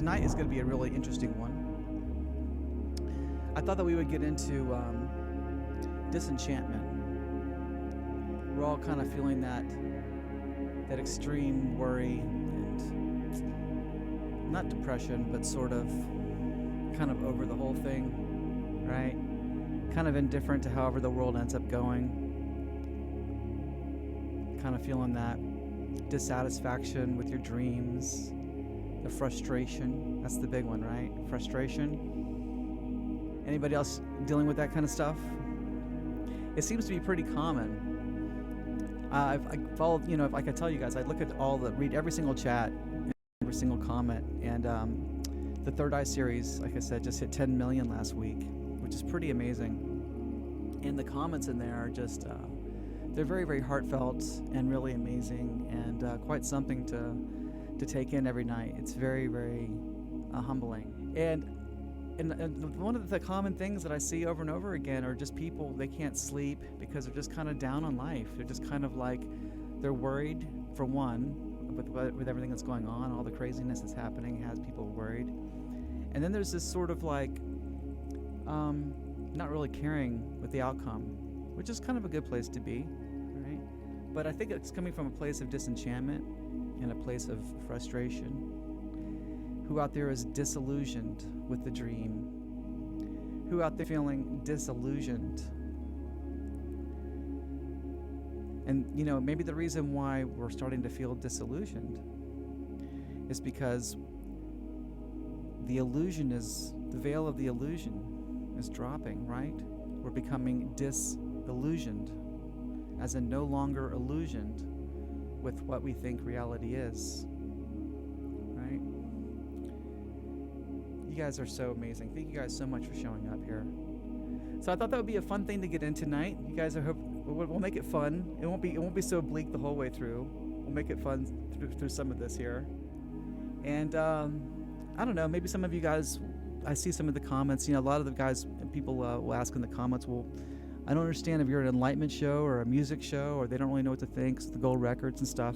tonight is going to be a really interesting one. I thought that we would get into disenchantment. We're all kind of feeling that extreme worry and not depression, but sort of kind of over the whole thing, right? Kind of indifferent to however the world ends up going. Kind of feeling that dissatisfaction with your dreams, the frustration. That's the big one, right? Frustration. Anybody else dealing with that kind of stuff? It seems to be pretty common. I follow, if I could tell you guys, I look at read every single chat, every single comment, and the Third Eye series, like I said, just hit 10 million last week, which is pretty amazing. And the comments in there are just, they're very, very heartfelt and really amazing, and quite something to take in every night. It's very, very humbling. And one of the common things that I see over and over again are just people, they can't sleep because they're just kind of down on life. They're just kind of like, they're worried, for one, with everything that's going on. All the craziness that's happening has people worried. And then there's this sort of like, not really caring with the outcome, which is kind of a good place to be, right? But I think it's coming from a place of disenchantment and a place of frustration. Who out there is disillusioned with the dream? Who out there feeling disillusioned? And maybe the reason why we're starting to feel disillusioned is because the veil of the illusion is dropping, right? We're becoming disillusioned, as in no longer illusioned with what we think reality is, right? You guys are so amazing. Thank you guys so much for showing up here. So I thought that would be a fun thing to get in tonight. You guys, we'll make it fun. It won't be so bleak the whole way through. We'll make it fun through some of this here. And I don't know, maybe some of you guys, I see some of the comments, a lot of the guys, people will ask in the comments, well, I don't understand if you're an enlightenment show or a music show, or they don't really know what to think, the gold records and stuff.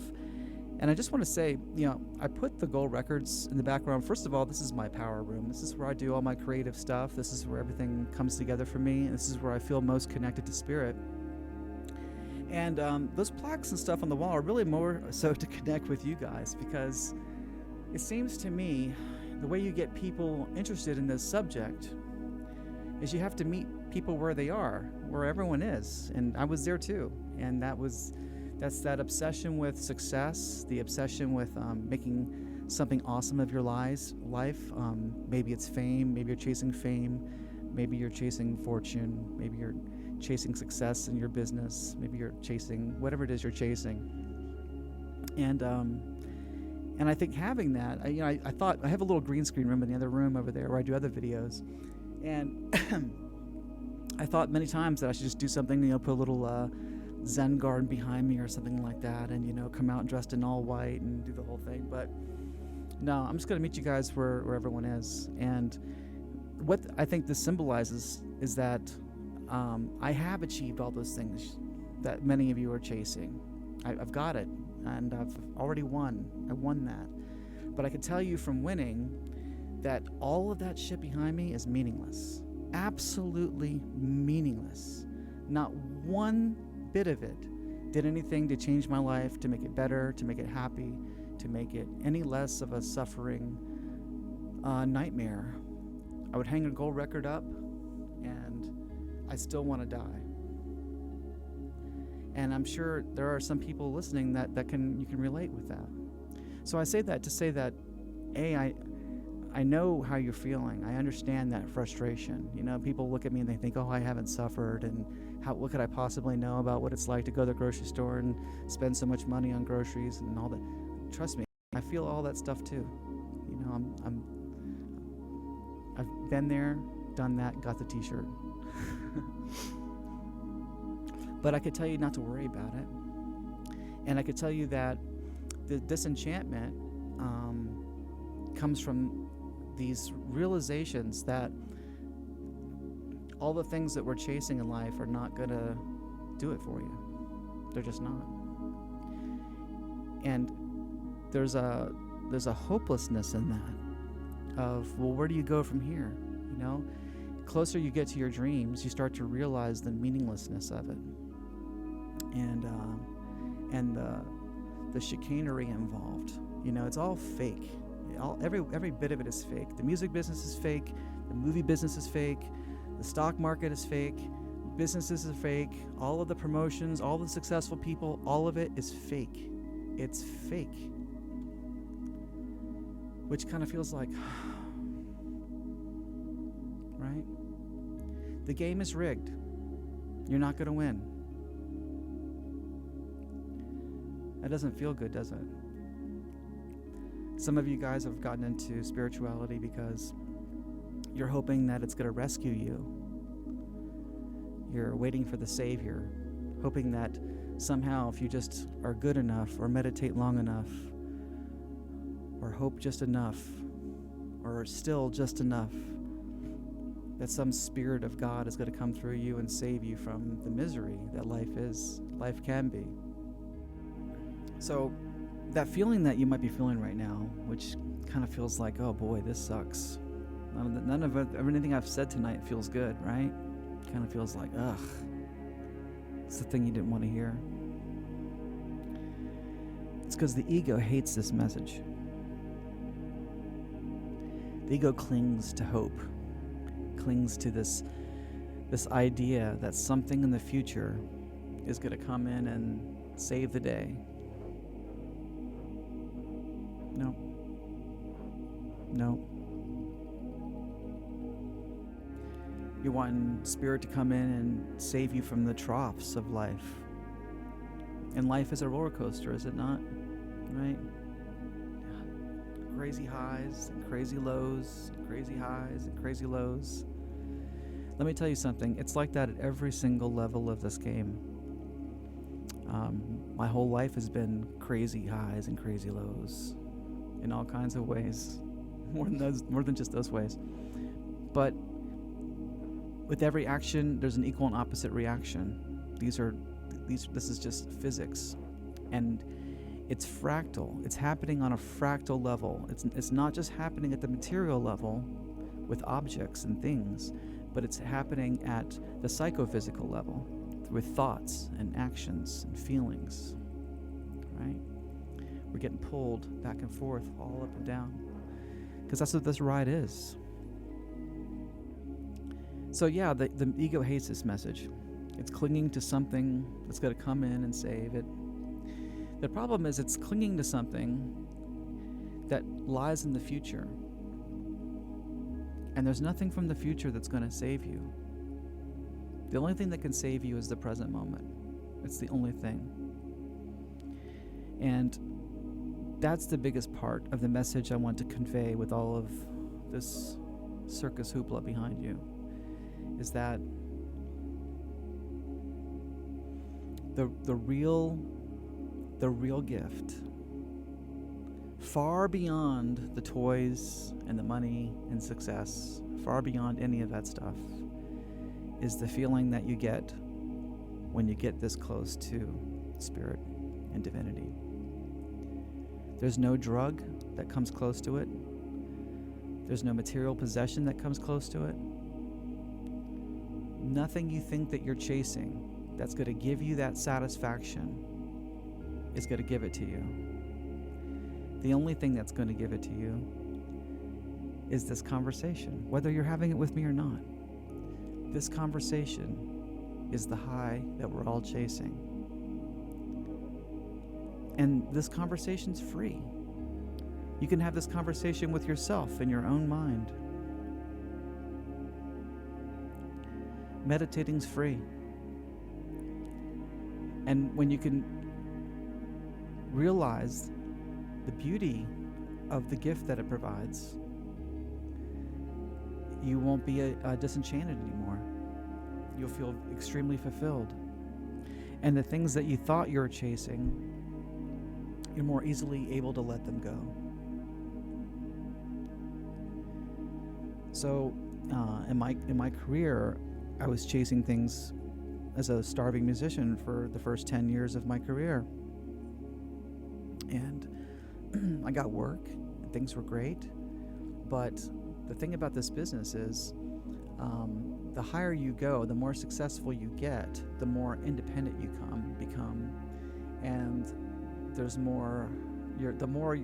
And I just want to say, I put the gold records in the background. First of all, this is my power room. This is where I do all my creative stuff. This is where everything comes together for me. And this is where I feel most connected to spirit. And those plaques and stuff on the wall are really more so to connect with you guys, because it seems to me the way you get people interested in this subject is you have to meet people where they are, where everyone is. And I was there too. And that's that obsession with success, the obsession with making something awesome of your life. Maybe it's fame, maybe you're chasing fame, maybe you're chasing fortune, maybe you're chasing success in your business, maybe you're chasing whatever it is you're chasing. And I think having that, I thought, I have a little green screen room in the other room over there where I do other videos. And I thought many times that I should just do something, put a little Zen garden behind me or something like that, and come out dressed in all white and do the whole thing. But no, I'm just going to meet you guys where everyone is. And what I think this symbolizes is that I have achieved all those things that many of you are chasing. I've got it, and I've already won. I won that. But I can tell you from winning that all of that shit behind me is meaningless. Absolutely meaningless. Not one bit of it did anything to change my life, to make it better, to make it happy, to make it any less of a suffering nightmare. I would hang a gold record up, and I still want to die. And I'm sure there are some people listening that you can relate with that. So I say that to say that, I know how you're feeling. I understand that frustration. People look at me and they think, oh, I haven't suffered, and what could I possibly know about what it's like to go to the grocery store and spend so much money on groceries and all that. Trust me, I feel all that stuff too. I've been there, done that, got the t-shirt. But I could tell you not to worry about it. And I could tell you that the disenchantment comes from these realizations that all the things that we're chasing in life are not going to do it for you. They're just not. And there's a hopelessness in that. of, well, where do you go from here? You know, closer you get to your dreams, you start to realize the meaninglessness of it, and the chicanery involved. You know, it's all fake. Every bit of it is fake. The music business is fake. The movie business is fake. The stock market is fake. Businesses are fake. All of the promotions, all the successful people, all of it is fake. It's fake. Which kind of feels like, right? The game is rigged. You're not going to win. That doesn't feel good, does it? Some of you guys have gotten into spirituality because you're hoping that it's going to rescue you. You're waiting for the Savior, hoping that somehow if you just are good enough or meditate long enough or hope just enough or still just enough, that some spirit of God is going to come through you and save you from the misery that life can be. So that feeling that you might be feeling right now, which kind of feels like, oh boy, this sucks. None of anything I've said tonight feels good, right? Kind of feels like, ugh. It's the thing you didn't want to hear. It's because the ego hates this message. The ego clings to hope, clings to this idea that something in the future is going to come in and save the day. No. You want spirit to come in and save you from the troughs of life. And life is a roller coaster, is it not? Right? Crazy highs and crazy lows, crazy highs and crazy lows. Let me tell you something. It's like that at every single level of this game. My whole life has been crazy highs and crazy lows in all kinds of ways. More than just those ways. But with every action, there's an equal and opposite reaction. This is just physics. And it's fractal. It's happening on a fractal level. It's not just happening at the material level with objects and things, but it's happening at the psychophysical level with thoughts and actions and feelings, right? We're getting pulled back and forth, all up and down, because that's what this ride is. So yeah, the ego hates this message. It's clinging to something that's going to come in and save it. The problem is it's clinging to something that lies in the future. And there's nothing from the future that's going to save you. The only thing that can save you is the present moment. It's the only thing. And that's the biggest part of the message I want to convey with all of this circus hoopla behind you, is that the real gift, far beyond the toys and the money and success, far beyond any of that stuff, is the feeling that you get when you get this close to spirit and divinity. There's no drug that comes close to it. There's no material possession that comes close to it. Nothing you think that you're chasing that's going to give you that satisfaction is going to give it to you. The only thing that's going to give it to you is this conversation, whether you're having it with me or not. This conversation is the high that we're all chasing. And this conversation's free. You can have this conversation with yourself in your own mind. Meditating's free. And when you can realize the beauty of the gift that it provides, you won't be disenchanted anymore. You'll feel extremely fulfilled. And the things that you thought you were chasing, you're more easily able to let them go. So in my career, I was chasing things as a starving musician for the first 10 years of my career. And I got work, and things were great, But the thing about this business is, the higher you go, the more successful you get, the more independent you become, and there's more. The more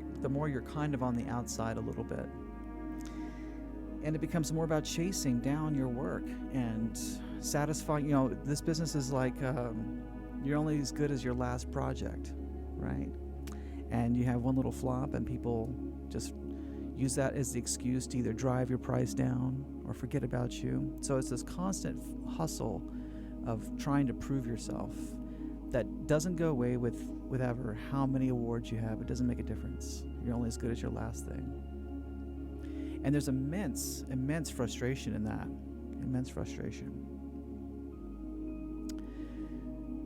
you're kind of on the outside a little bit, and it becomes more about chasing down your work and satisfying. This business is like you're only as good as your last project, right? And you have one little flop, and people just use that as the excuse to either drive your price down or forget about you. So it's this constant hustle of trying to prove yourself that doesn't go away with ever how many awards you have. It doesn't make a difference. You're only as good as your last thing. And there's immense frustration in that. Immense frustration.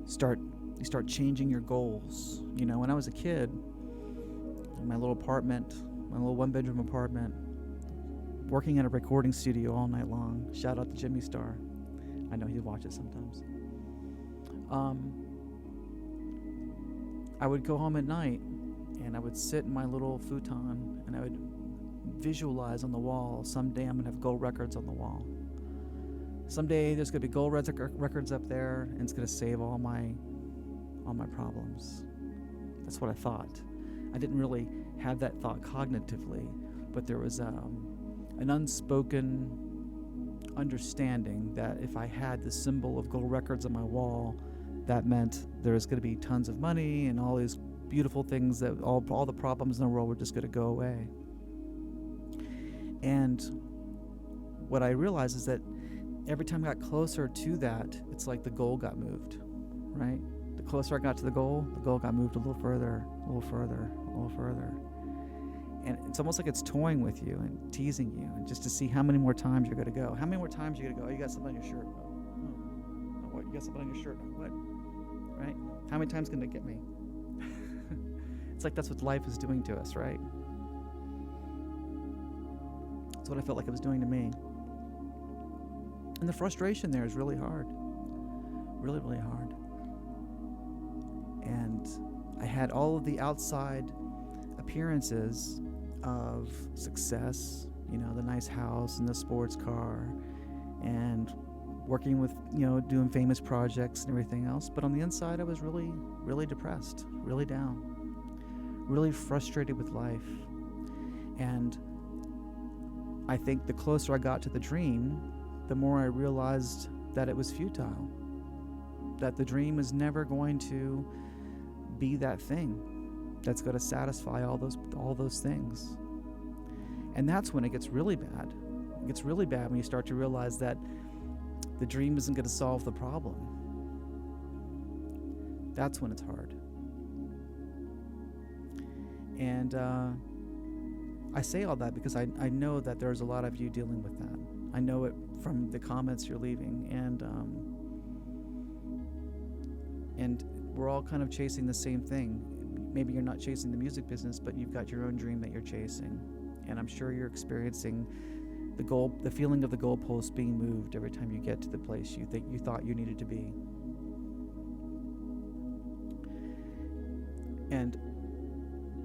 You start changing your goals. When I was a kid, in my little apartment, my little one-bedroom apartment, working at a recording studio all night long. Shout out to Jimmy Star. I know he watches sometimes. I would go home at night, and I would sit in my little futon, and I would visualize on the wall, someday I'm going to have gold records on the wall. Someday there's going to be gold records up there, and it's going to save all my problems. That's what I thought. I didn't really have that thought cognitively, but there was an unspoken understanding that if I had the symbol of gold records on my wall, that meant there was going to be tons of money and all these beautiful things, that all the problems in the world were just going to go away. And what I realized is that every time I got closer to that, it's like the goal got moved, right? The closer I got to the goal got moved a little further, a little further, a little further. And it's almost like it's toying with you and teasing you, and just to see how many more times you're going to go. How many more times you're going to go? Oh, you got something on your shirt. Oh, what? You got something on your shirt. What? Right? How many times can it get me? It's like that's what life is doing to us, right? That's what I felt like it was doing to me. And the frustration there is really hard. Really, really hard. And I had all of the outside appearances of success, the nice house and the sports car, and working with, doing famous projects and everything else. But on the inside, I was really, really depressed, really down, really frustrated with life. And I think the closer I got to the dream, the more I realized that it was futile, that the dream is never going to be that thing that's going to satisfy all those things. And that's when it gets really bad. It gets really bad when you start to realize that the dream isn't going to solve the problem. That's when it's hard. And I say all that because I know that there's a lot of you dealing with that. I know it from the comments you're leaving, and we're all kind of chasing the same thing. Maybe you're not chasing the music business, but you've got your own dream that you're chasing. And I'm sure you're experiencing the feeling of the goalpost being moved every time you get to the place you thought you needed to be. And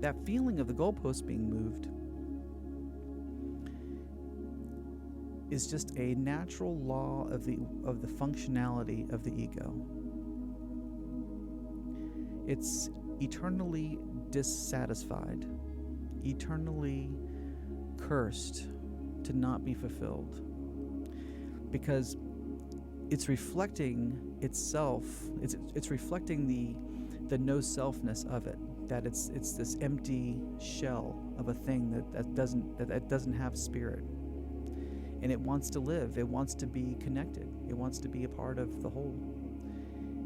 that feeling of the goalpost being moved is just a natural law of the functionality of the ego. It's eternally dissatisfied, eternally cursed to not be fulfilled, because it's reflecting itself. It's reflecting the no selfness of it. That it's this empty shell of a thing that doesn't have spirit, and it wants to live. It wants to be connected. It wants to be a part of the whole,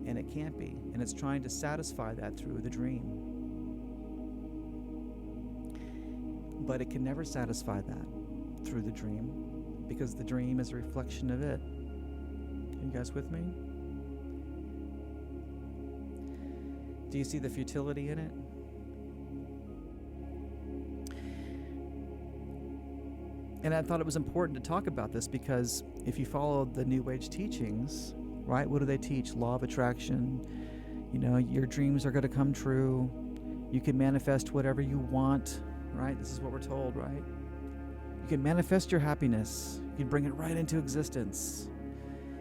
and it can't be. And it's trying to satisfy that through the dream, but it can never satisfy that through the dream, because the dream is a reflection of it. You guys with me? Do you see the futility in it? And I thought it was important to talk about this because if you follow the New Age teachings, right, what do they teach? Law of attraction. Your dreams are going to come true. You can manifest whatever you want, right? This is what we're told, right? You You can manifest your happiness. You can bring it right into existence.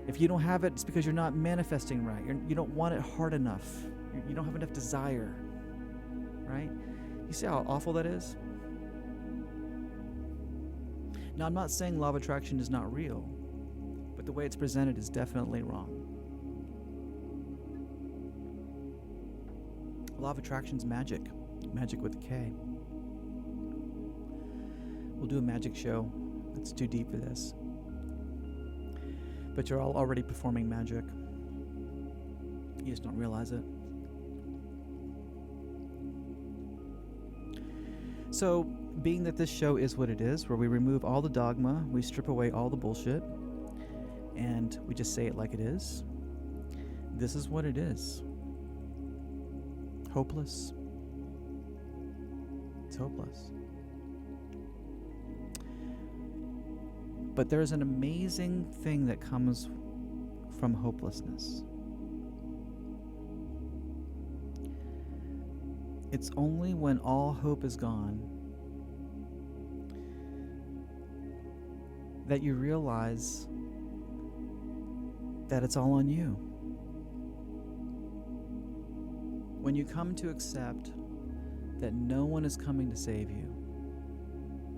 If you don't have it, it's because you're not manifesting right. You don't want it hard enough. You don't have enough desire, right? You see how awful that is? Now, I'm not saying law of attraction is not real, but the way it's presented is definitely wrong. Law of attraction's magic. Magic with a K. We'll do a magic show. It's too deep for this. But you're all already performing magic. You just don't realize it. So, being that this show is what it is, where we remove all the dogma, we strip away all the bullshit, and we just say it like it is, this is what it is. Hopeless. It's hopeless. But there's an amazing thing that comes from hopelessness. It's only when all hope is gone that you realize that it's all on you. When you come to accept that no one is coming to save you,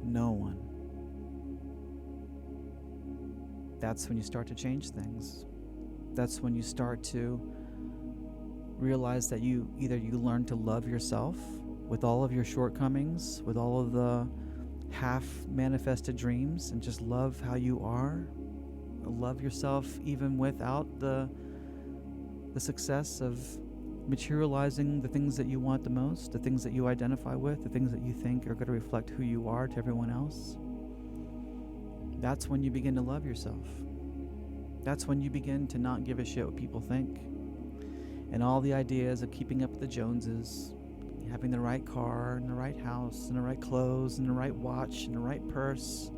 no one, that's when you start to change things. That's when you start to realize that you learn to love yourself with all of your shortcomings, with all of the half-manifested dreams, and just love how you are. Love yourself even without the success of materializing the things that you want the most, the things that you identify with, the things that you think are going to reflect who you are to everyone else. That's when you begin to love yourself. That's when you begin to not give a shit what people think. And all the ideas of keeping up with the Joneses, having the right car and the right house and the right clothes and the right watch and the right purse,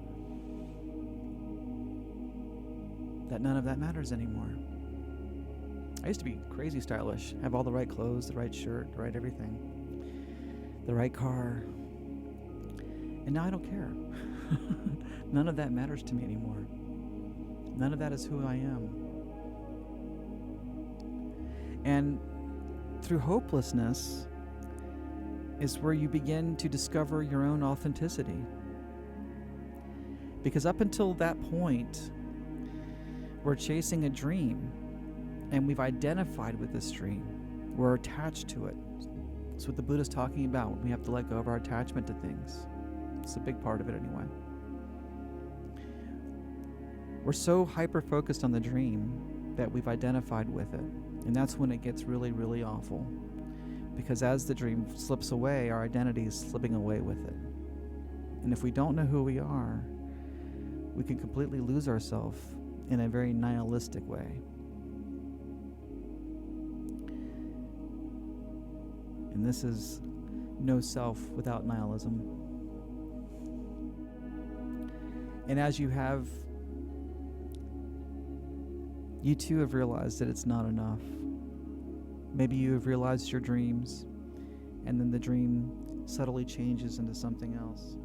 that none of that matters anymore. I used to be crazy stylish, have all the right clothes, the right shirt, the right everything, the right car. And now I don't care. None of that matters to me anymore. None of that is who I am. And through hopelessness is where you begin to discover your own authenticity. Because up until that point, we're chasing a dream, and we've identified with this dream. We're attached to it. That's what the Buddha's talking about. We have to let go of our attachment to things. It's a big part of it anyway. We're so hyper-focused on the dream that we've identified with it. And that's when it gets really, really awful. Because as the dream slips away, our identity is slipping away with it. And if we don't know who we are, we can completely lose ourselves in a very nihilistic way. And this is no self without nihilism. And as you too have realized that it's not enough. Maybe you have realized your dreams, and then the dream subtly changes into something else.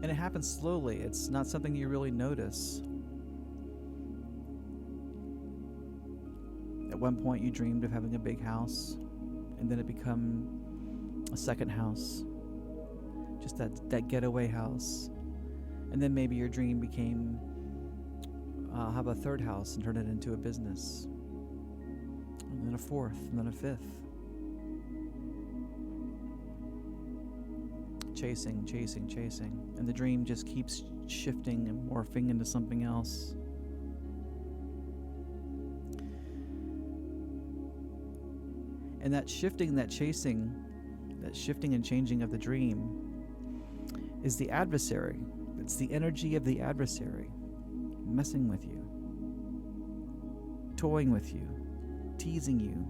And it happens slowly. It's not something you really notice. At one point you dreamed of having a big house, and then it became a second house. Just that getaway house. And then maybe your dream became have a third house and turn it into a business. And then a fourth, and then a fifth. Chasing. And the dream just keeps shifting and morphing into something else. And that shifting, that chasing, that shifting and changing of the dream is the adversary. It's the energy of the adversary messing with you, toying with you, teasing you.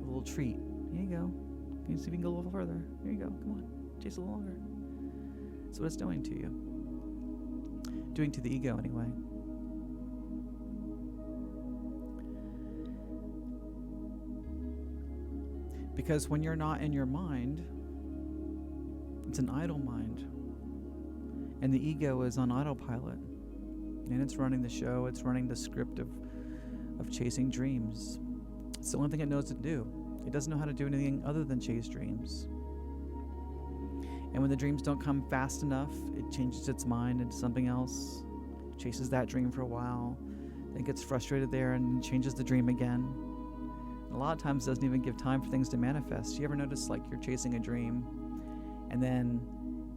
A little treat. Here you go. Can you see if you can go a little further? Here you go. Come on. Chase a little longer. That's what it's doing to you. Doing to the ego anyway. Because when you're not in your mind, it's an idle mind. And the ego is on autopilot. And it's running the show, it's running the script of chasing dreams. It's the only thing it knows to do. It doesn't know how to do anything other than chase dreams. And when the dreams don't come fast enough, it changes its mind into something else, chases that dream for a while, then gets frustrated there and changes the dream again. And a lot of times it doesn't even give time for things to manifest. You ever notice like you're chasing a dream and then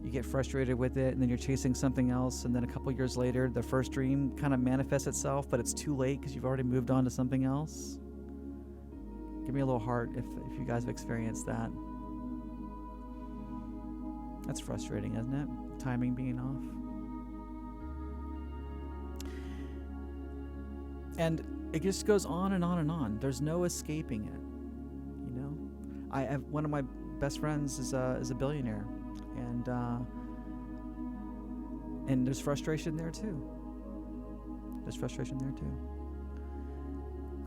you get frustrated with it and then you're chasing something else, and then a couple years later the first dream kind of manifests itself, but it's too late because you've already moved on to something else? Give me a little heart if you guys have experienced that. That's frustrating, isn't it? Timing being off. And it just goes on and on and on. There's no escaping it, you know? I have one of my best friends is a billionaire, and there's frustration there too. There's frustration there too.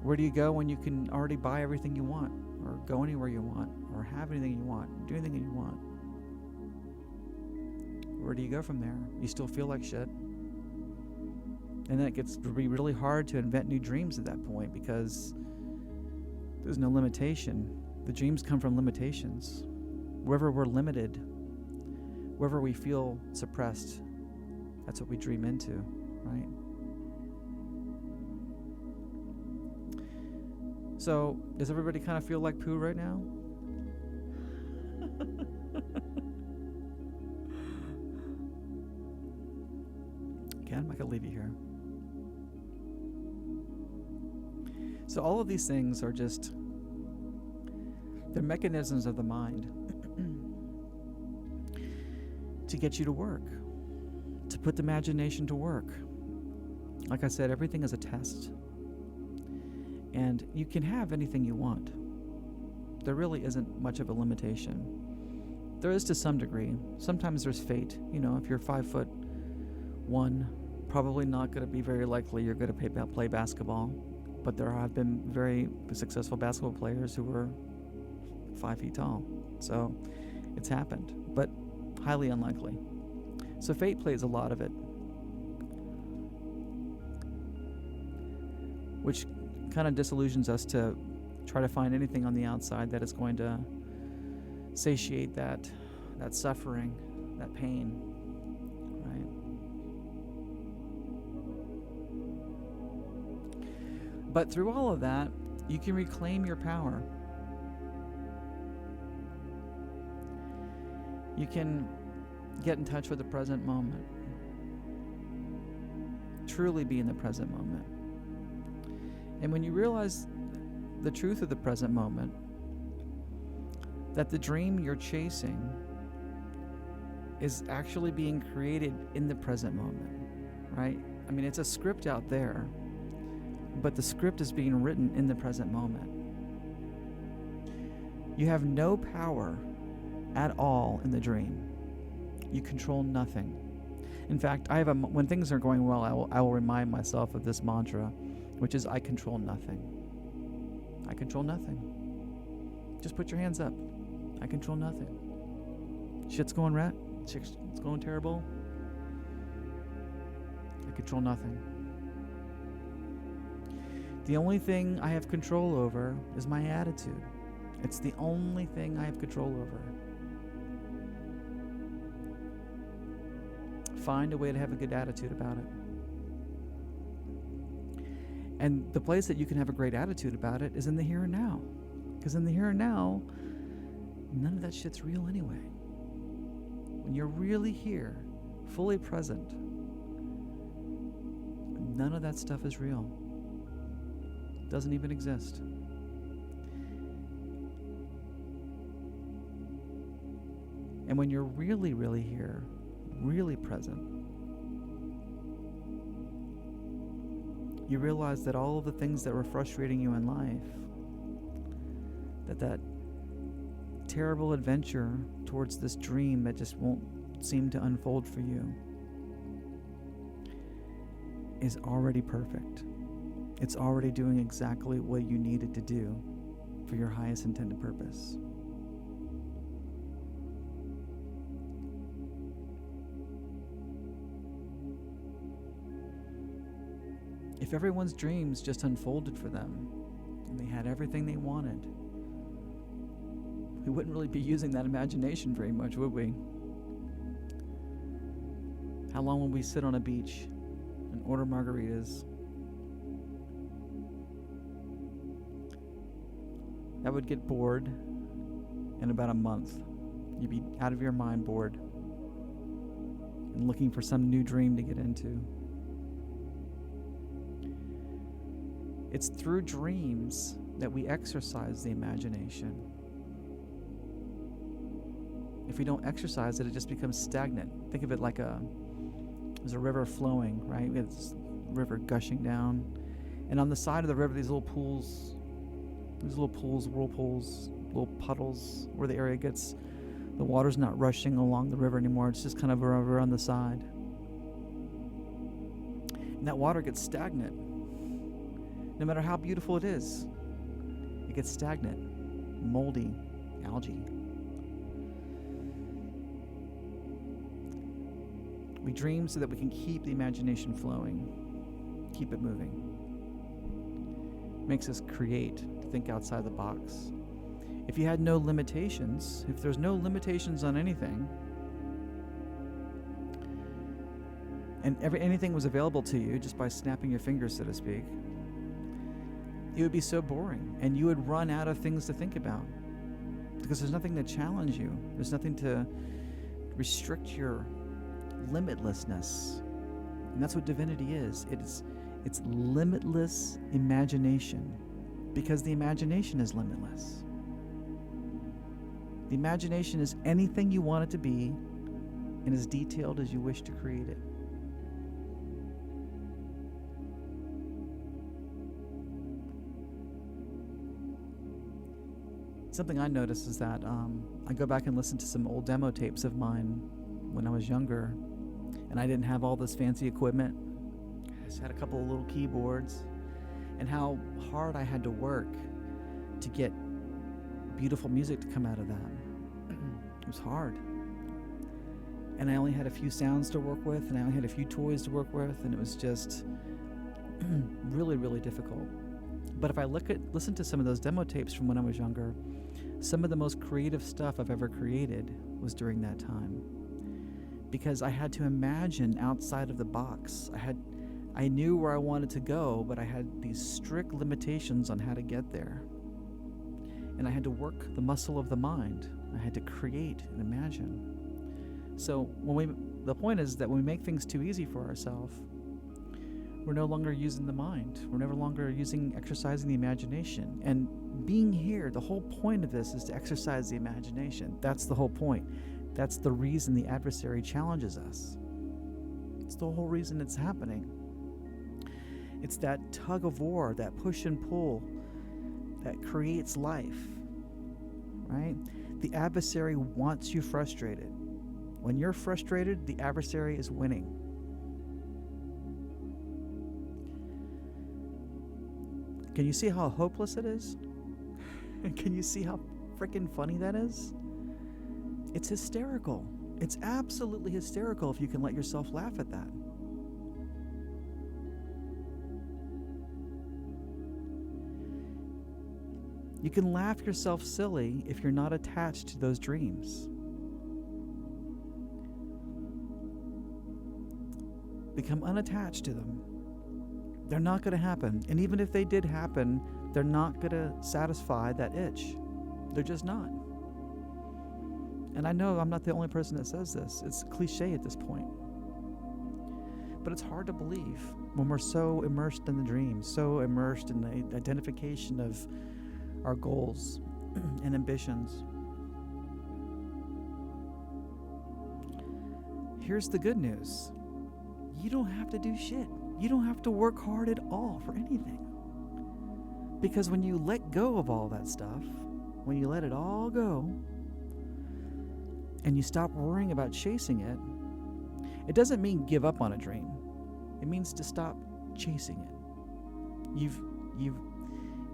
Where do you go when you can already buy everything you want, or go anywhere you want, or have anything you want, do anything you want? Where do you go from there? You still feel like shit. And then it gets to be really hard to invent new dreams at that point because there's no limitation. The dreams come from limitations. Wherever we're limited, wherever we feel suppressed, that's what we dream into, right? So, does everybody kind of feel like poo right now? Okay, I'm not going to leave you here. So all of these things are just, they're mechanisms of the mind to get you to work, to put the imagination to work. Like I said, everything is a test. And you can have anything you want. There really isn't much of a limitation. There is to some degree. Sometimes there's fate. You know, if you're 5'1", probably not going to be very likely you're going to play basketball. But there have been very successful basketball players who were 5 feet tall. So it's happened, but highly unlikely. So fate plays a lot of it, which kind of disillusions us to try to find anything on the outside that is going to satiate that suffering, that pain, right? But through all of that, you can reclaim your power. You can get in touch with the present moment. Truly be in the present moment. And when you realize the truth of the present moment, that the dream you're chasing is actually being created in the present moment, right? I mean, it's a script out there, but the script is being written in the present moment. You have no power at all in the dream. You control nothing. In fact, when things are going well, I will remind myself of this mantra, which is I control nothing. I control nothing. Just put your hands up. I control nothing. Shit's going right. Shit's going terrible. I control nothing. The only thing I have control over is my attitude. It's the only thing I have control over. Find a way to have a good attitude about it. And the place that you can have a great attitude about it is in the here and now. Because in the here and now, none of that shit's real anyway. When you're really here, fully present, none of that stuff is real. It doesn't even exist. And when you're really, really here, really present, you realize that all of the things that were frustrating you in life, that terrible adventure towards this dream that just won't seem to unfold for you, is already perfect. It's already doing exactly what you needed to do. for your highest intended purpose. If everyone's dreams just unfolded for them and they had everything they wanted, we wouldn't really be using that imagination very much, would we? How long will we sit on a beach and order margaritas? That would get bored in about a month. You'd be out of your mind bored and looking for some new dream to get into. It's through dreams that we exercise the imagination. If we don't exercise it, it just becomes stagnant. Think of it like there's a river flowing, right? It's a river gushing down. And on the side of the river, these little pools, whirlpools, little puddles where the area gets, the water's not rushing along the river anymore. It's just kind of over on the side. And that water gets stagnant. No matter how beautiful it is, it gets stagnant, moldy, algae. We dream so that we can keep the imagination flowing, keep it moving. It makes us create, to think outside the box. If you had no limitations, if there's no limitations on anything, and anything was available to you just by snapping your fingers, so to speak, it would be so boring, and you would run out of things to think about because there's nothing to challenge you. There's nothing to restrict your limitlessness. And that's what divinity is. It's limitless imagination, because the imagination is limitless. The imagination is anything you want it to be and as detailed as you wish to create it. Something I noticed is that I go back and listen to some old demo tapes of mine when I was younger, and I didn't have all this fancy equipment. I just had a couple of little keyboards, and how hard I had to work to get beautiful music to come out of that. It was hard. And I only had a few sounds to work with, and I only had a few toys to work with, and it was just really, really difficult. But if I listen to some of those demo tapes from when I was younger, some of the most creative stuff I've ever created was during that time. Because I had to imagine outside of the box. I knew where I wanted to go, but I had these strict limitations on how to get there. And I had to work the muscle of the mind. I had to create and imagine. So the point is that when we make things too easy for ourselves, we're no longer using the mind. We're no longer exercising the imagination. And being here, the whole point of this is to exercise the imagination. That's the whole point. That's the reason the adversary challenges us. It's the whole reason it's happening. It's that tug of war, that push and pull that creates life, right? The adversary wants you frustrated. When you're frustrated, the adversary is winning. Can you see how hopeless it is? Can you see how freaking funny that is? It's hysterical. It's absolutely hysterical if you can let yourself laugh at that. You can laugh yourself silly if you're not attached to those dreams. Become unattached to them. They're not going to happen. And even if they did happen, they're not going to satisfy that itch. They're just not. And I know I'm not the only person that says this. It's cliche at this point. But it's hard to believe when we're so immersed in the dream, so immersed in the identification of our goals and ambitions. Here's the good news. You don't have to do shit. You don't have to work hard at all for anything. Because when you let go of all that stuff, when you let it all go, and you stop worrying about chasing it, it doesn't mean give up on a dream. It means to stop chasing it.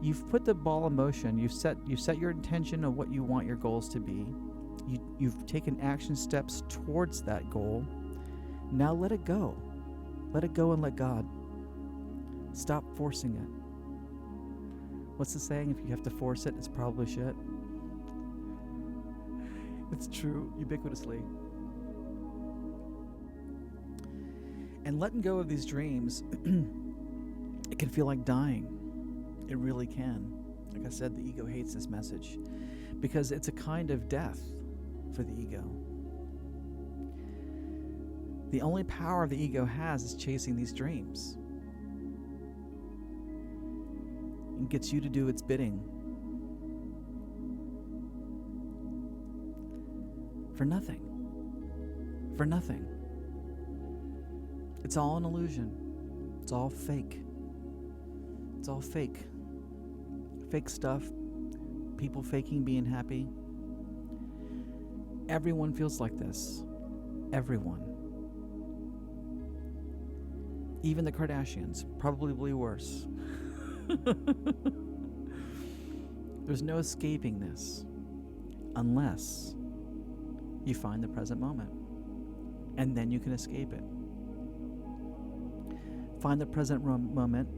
You've put the ball in motion. You've set your intention of what you want your goals to be. You've taken action steps towards that goal. Now let it go. Let it go and let God. Stop forcing it. What's the saying? If you have to force it, it's probably shit. It's true, ubiquitously. And letting go of these dreams, it can feel like dying. It really can. Like I said, the ego hates this message because it's a kind of death for the ego. The only power the ego has is chasing these dreams. It gets you to do its bidding. For nothing. For nothing. It's all an illusion. It's all fake. It's all fake. Fake stuff. People faking being happy. Everyone feels like this. Everyone. Even the Kardashians. Probably worse. There's no escaping this. Unless you find the present moment. And then you can escape it. Find the present moment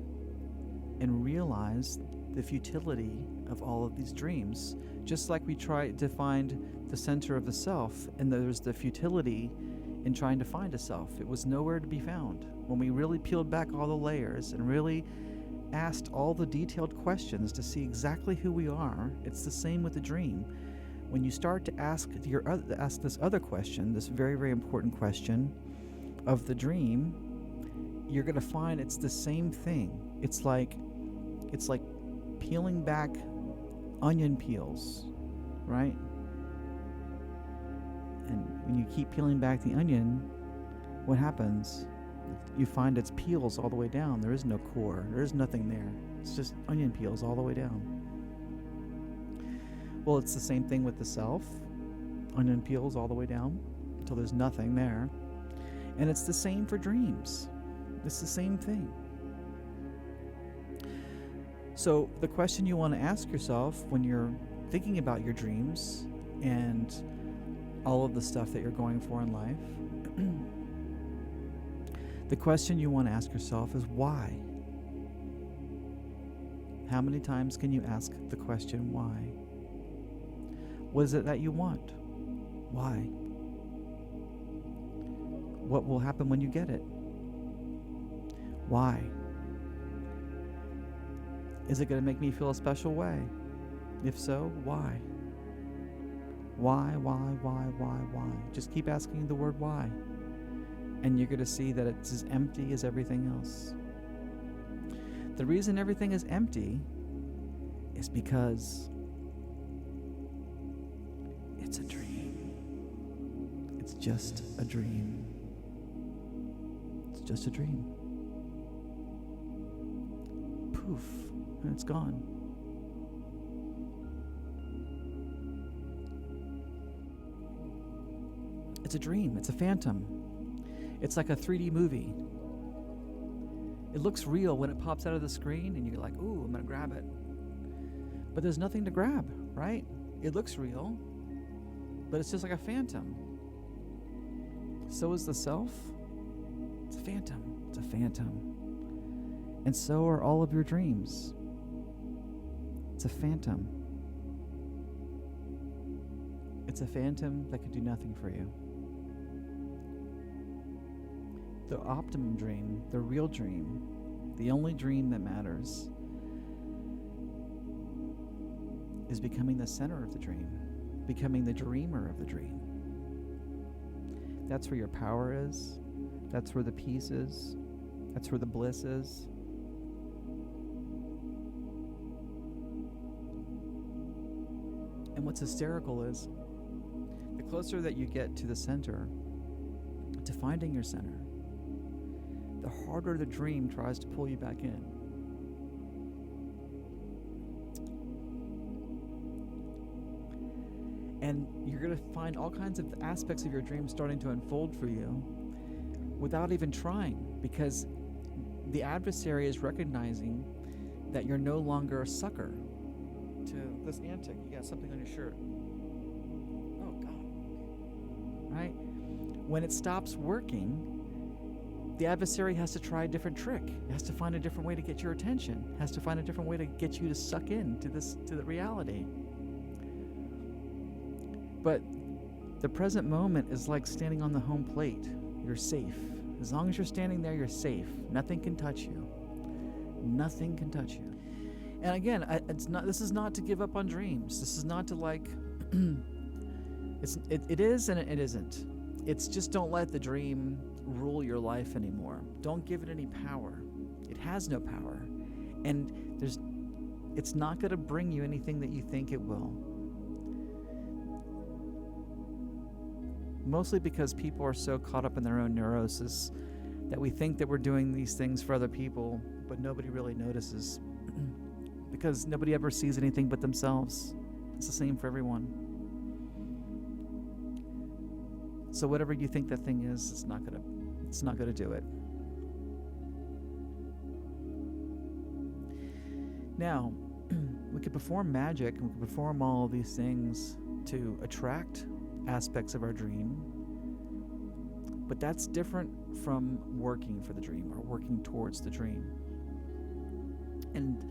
and realize the futility of all of these dreams. Just like we try to find the center of the self, and there's the futility in trying to find a self. It was nowhere to be found. When we really peeled back all the layers and really asked all the detailed questions to see exactly who we are, it's the same with the dream. When you start to ask this other question, this very, very important question of the dream, you're going to find it's the same thing. It's like peeling back onion peels, right? And when you keep peeling back the onion, what happens? You find it's peels all the way down. There is no core. There is nothing there. It's just onion peels all the way down. Well, it's the same thing with the self. Onion peels all the way down until there's nothing there. And it's the same for dreams. It's the same thing. So the question you want to ask yourself when you're thinking about your dreams and all of the stuff that you're going for in life, the question you want to ask yourself is why? How many times can you ask the question why? What is it that you want? Why? What will happen when you get it? Why? Is it going to make me feel a special way? If so, why? Why? Just keep asking the word why. And you're going to see that it's as empty as everything else. The reason everything is empty is because it's a dream. It's just a dream. It's just a dream. Poof, and it's gone. It's a dream. It's a phantom. It's like a 3D movie. It looks real when it pops out of the screen and you're like, ooh, I'm going to grab it. But there's nothing to grab, right? It looks real, but it's just like a phantom. So is the self. It's a phantom. It's a phantom. And so are all of your dreams. It's a phantom. It's a phantom that can do nothing for you. The optimum dream, the real dream, the only dream that matters, is becoming the center of the dream, becoming the dreamer of the dream. That's where your power is. That's where the peace is. That's where the bliss is. And what's hysterical is, the closer that you get to the center, to finding your center, the harder the dream tries to pull you back in. And you're going to find all kinds of aspects of your dream starting to unfold for you without even trying, because the adversary is recognizing that you're no longer a sucker to this antic. You got something on your shirt. Oh, God. Right? When it stops working, the adversary has to try a different trick. It has to find a different way to get your attention. It has to find a different way to get you to suck in to the reality. But the present moment is like standing on the home plate. You're safe. As long as you're standing there, you're safe. Nothing can touch you. Nothing can touch you. And again, this is not to give up on dreams. This is not to like, it is and it isn't. It's just don't let the dream rule your life anymore. Don't give it any power. It has no power. And it's not going to bring you anything that you think it will. Mostly because people are so caught up in their own neurosis that we think that we're doing these things for other people, but nobody really notices. Because nobody ever sees anything but themselves. It's the same for everyone. So whatever you think that thing is, it's not gonna do it. Now, we could perform magic and we could perform all of these things to attract aspects of our dream, but that's different from working for the dream or working towards the dream. And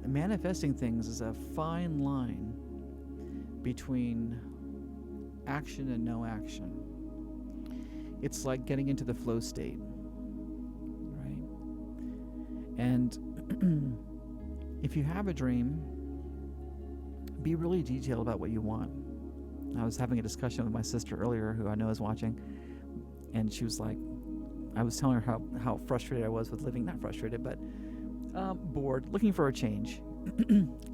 manifesting things is a fine line between action and no action. It's like getting into the flow state, right? And if you have a dream, be really detailed about what you want. I was having a discussion with my sister earlier, who I know is watching, and she was like, I was telling her how frustrated I was with living, not frustrated, but bored, looking for a change.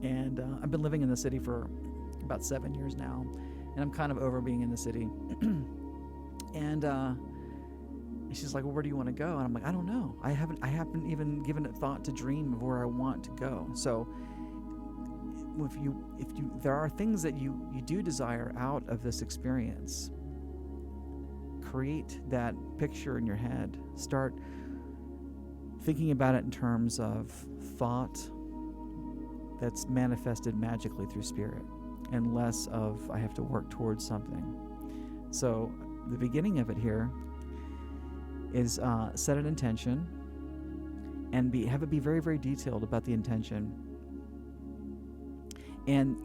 And I've been living in the city for about 7 years now, and I'm kind of over being in the city. And she's like, well, where do you want to go? And I'm like, I don't know. I haven't even given it thought to dream of where I want to go. So if there are things that you do desire out of this experience, create that picture in your head. Start thinking about it in terms of thought that's manifested magically through spirit, and less of I have to work towards something. So the beginning of it here is set an intention and have it be very, very detailed about the intention. And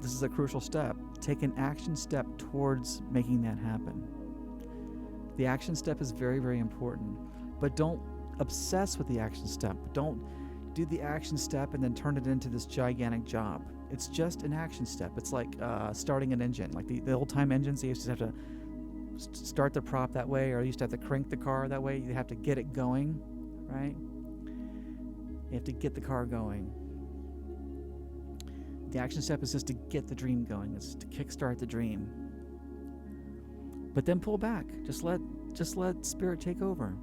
this is a crucial step. Take an action step towards making that happen. The action step is very, very important, but don't obsess with the action step. Don't do the action step and then turn it into this gigantic job. It's just an action step. It's like starting an engine. Like the old-time engines, they used to have to start the prop that way, or you used to have to crank the car that way. You have to get it going, right? You have to get the car going. The action step is just to get the dream going. It's to kickstart the dream. But then pull back. Just let spirit take over.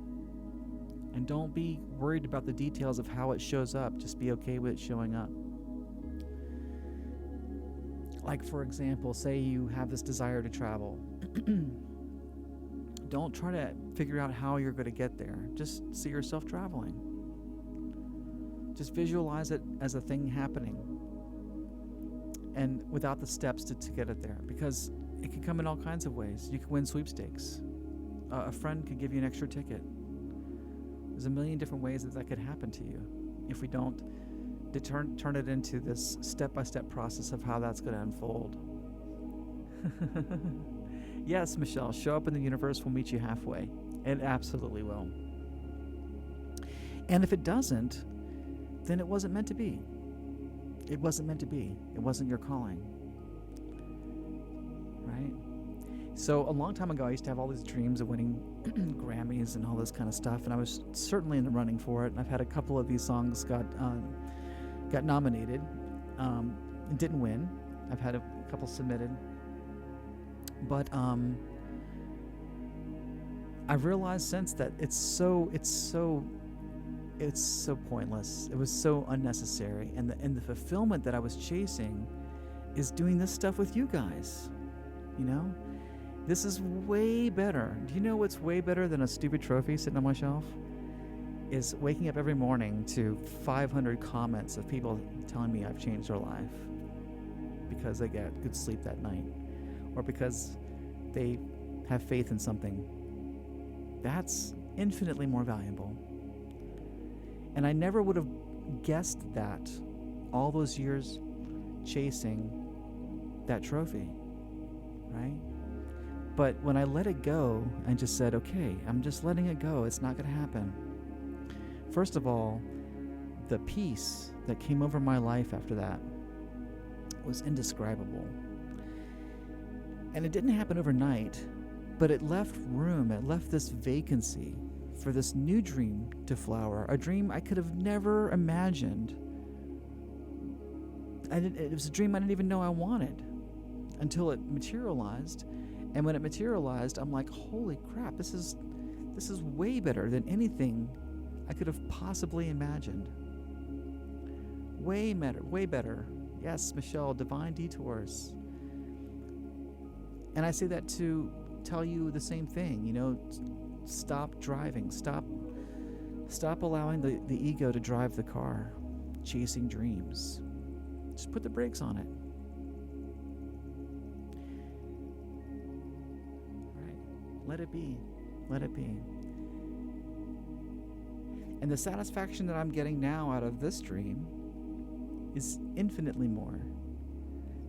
And don't be worried about the details of how it shows up. Just be okay with it showing up. Like, for example, say you have this desire to travel. Don't try to figure out how you're going to get there. Just see yourself traveling. Just visualize it as a thing happening. And without the steps to get it there. Because it can come in all kinds of ways. You can win sweepstakes. A friend could give you an extra ticket. There's a million different ways that could happen to you if we don't turn it into this step-by-step process of how that's going to unfold. Yes, Michelle, show up in the universe, we'll meet you halfway. It absolutely will. And if it doesn't, then it wasn't meant to be. It wasn't meant to be. It wasn't your calling. Right? So a long time ago, I used to have all these dreams of winning Grammys and all this kind of stuff, and I was certainly in the running for it. And I've had a couple of these songs got nominated. It didn't win. I've had a couple submitted. But I've realized since that it's so pointless. It was so unnecessary, and the fulfillment that I was chasing is doing this stuff with you guys. You know, this is way better. Do you know what's way better than a stupid trophy sitting on my shelf? is waking up every morning to 500 comments of people telling me I've changed their life because they get good sleep that night, or because they have faith in something. That's infinitely more valuable. And I never would have guessed that all those years chasing that trophy, right? But when I let it go and just said, okay, I'm just letting it go, it's not going to happen. First of all, the peace that came over my life after that was indescribable. And it didn't happen overnight, but it left room, it left this vacancy for this new dream to flower, a dream I could have never imagined. It was a dream I didn't even know I wanted until it materialized. And when it materialized, I'm like, holy crap, this is way better than anything I could have possibly imagined. Way better, way better. Yes, Michelle, divine detours. And I say that to tell you the same thing, stop driving, stop allowing the ego to drive the car, chasing dreams. Just put the brakes on it. All right, let it be, let it be. And the satisfaction that I'm getting now out of this dream is infinitely more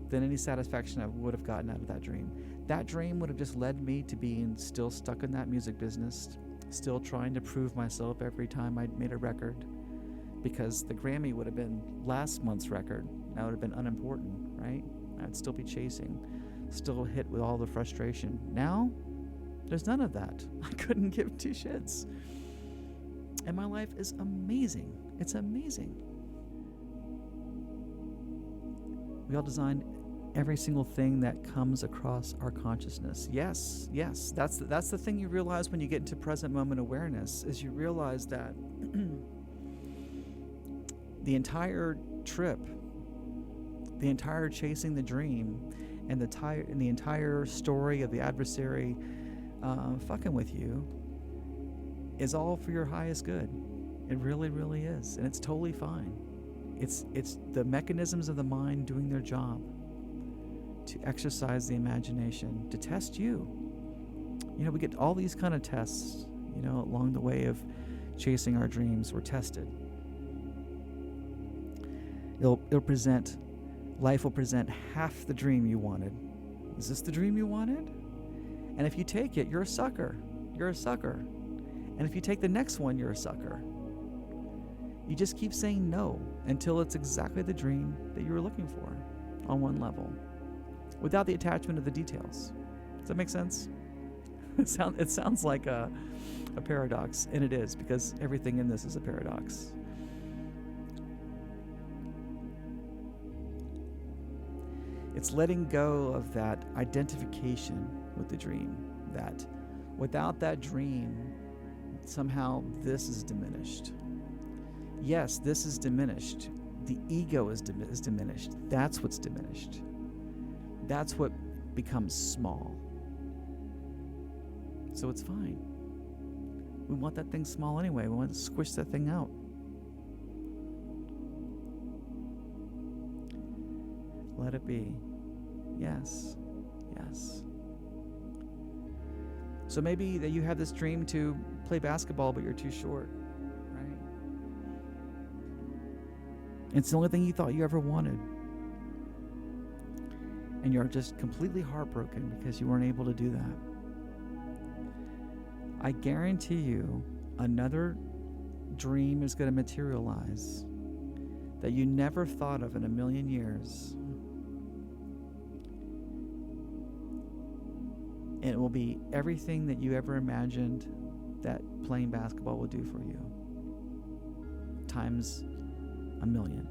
than any satisfaction I would have gotten out of that dream. That dream would have just led me to being still stuck in that music business, still trying to prove myself every time I made a record, because the Grammy would have been last month's record. That would have been unimportant, right? I'd still be chasing, still hit with all the frustration. Now, there's none of that. I couldn't give two shits. And my life is amazing. It's amazing. We all design every single thing that comes across our consciousness. Yes. That's the thing you realize when you get into present moment awareness, is you realize that the entire trip, the entire chasing the dream, and the entire story of the adversary fucking with you is all for your highest good. It really, really is. And it's totally fine. It's the mechanisms of the mind doing their job to exercise the imagination, to test you. We get all these kind of tests, along the way of chasing our dreams. We're tested. Life will present half the dream you wanted. Is this the dream you wanted? And if you take it, you're a sucker. You're a sucker. And if you take the next one, you're a sucker. You just keep saying no until it's exactly the dream that you were looking for on one level, without the attachment of the details. Does that make sense? It sounds like a paradox, and it is, because everything in this is a paradox. It's letting go of that identification with the dream, that without that dream, somehow this is diminished. Yes, this is diminished. The ego is diminished. That's what's diminished. That's what becomes small. So it's fine. We want that thing small anyway. We want to squish that thing out. Let it be. Yes. So maybe that you have this dream to play basketball, but you're too short, right? It's the only thing you thought you ever wanted. And you're just completely heartbroken because you weren't able to do that. I guarantee you another dream is going to materialize that you never thought of in a million years. And it will be everything that you ever imagined that playing basketball will do for you, times 1,000,000.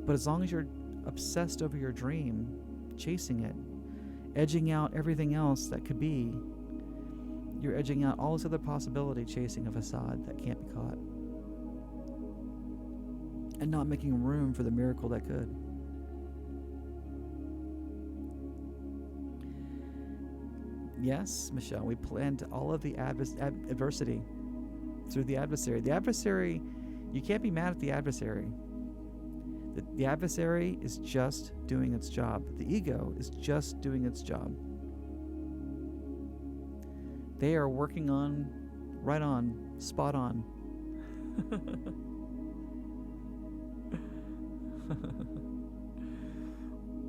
But as long as you're obsessed over your dream, chasing it, edging out everything else that could be, you're edging out all this other possibility, chasing a facade that can't be caught, and not making room for the miracle that could. Yes, Michelle, we planned all of the adversity. through the adversary. The adversary, you can't be mad at the adversary. The adversary is just doing its job. The ego is just doing its job. They are working on, right on, spot on.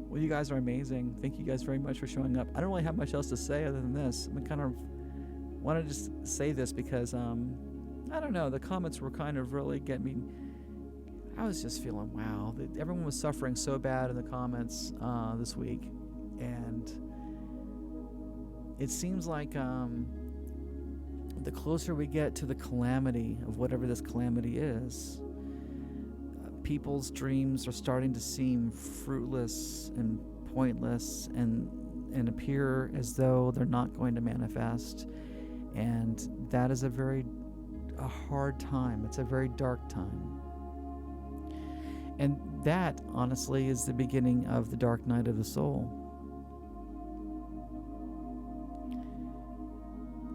Well, you guys are amazing. Thank you guys very much for showing up. I don't really have much else to say other than this. I kind of want to just say this because, I don't know, the comments were kind of really getting me. I was just feeling, wow, everyone was suffering so bad in the comments this week. And it seems like the closer we get to the calamity of whatever this calamity is, people's dreams are starting to seem fruitless and pointless and appear as though they're not going to manifest. And that is a hard time. It's a very dark time. And that, honestly, is the beginning of the dark night of the soul,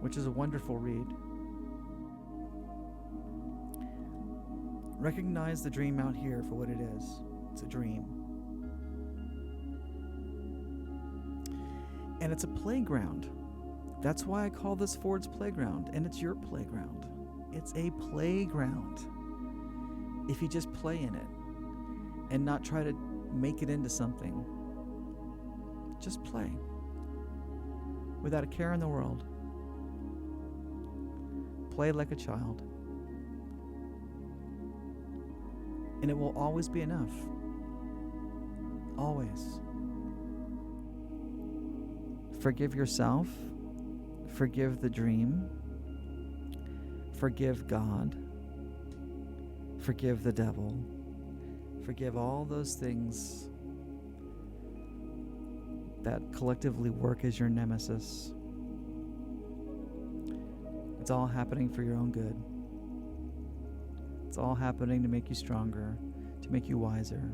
which is a wonderful read. Recognize the dream out here for what it is. It's a dream. And it's a playground. That's why I call this Ford's Playground, and it's your playground. It's a playground. If you just play in it and not try to make it into something, just play without a care in the world. Play like a child. And it will always be enough. Always. Forgive yourself. Forgive the dream. Forgive God. Forgive the devil. Forgive all those things that collectively work as your nemesis. It's all happening for your own good. It's all happening to make you stronger, to make you wiser,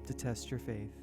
to test your faith.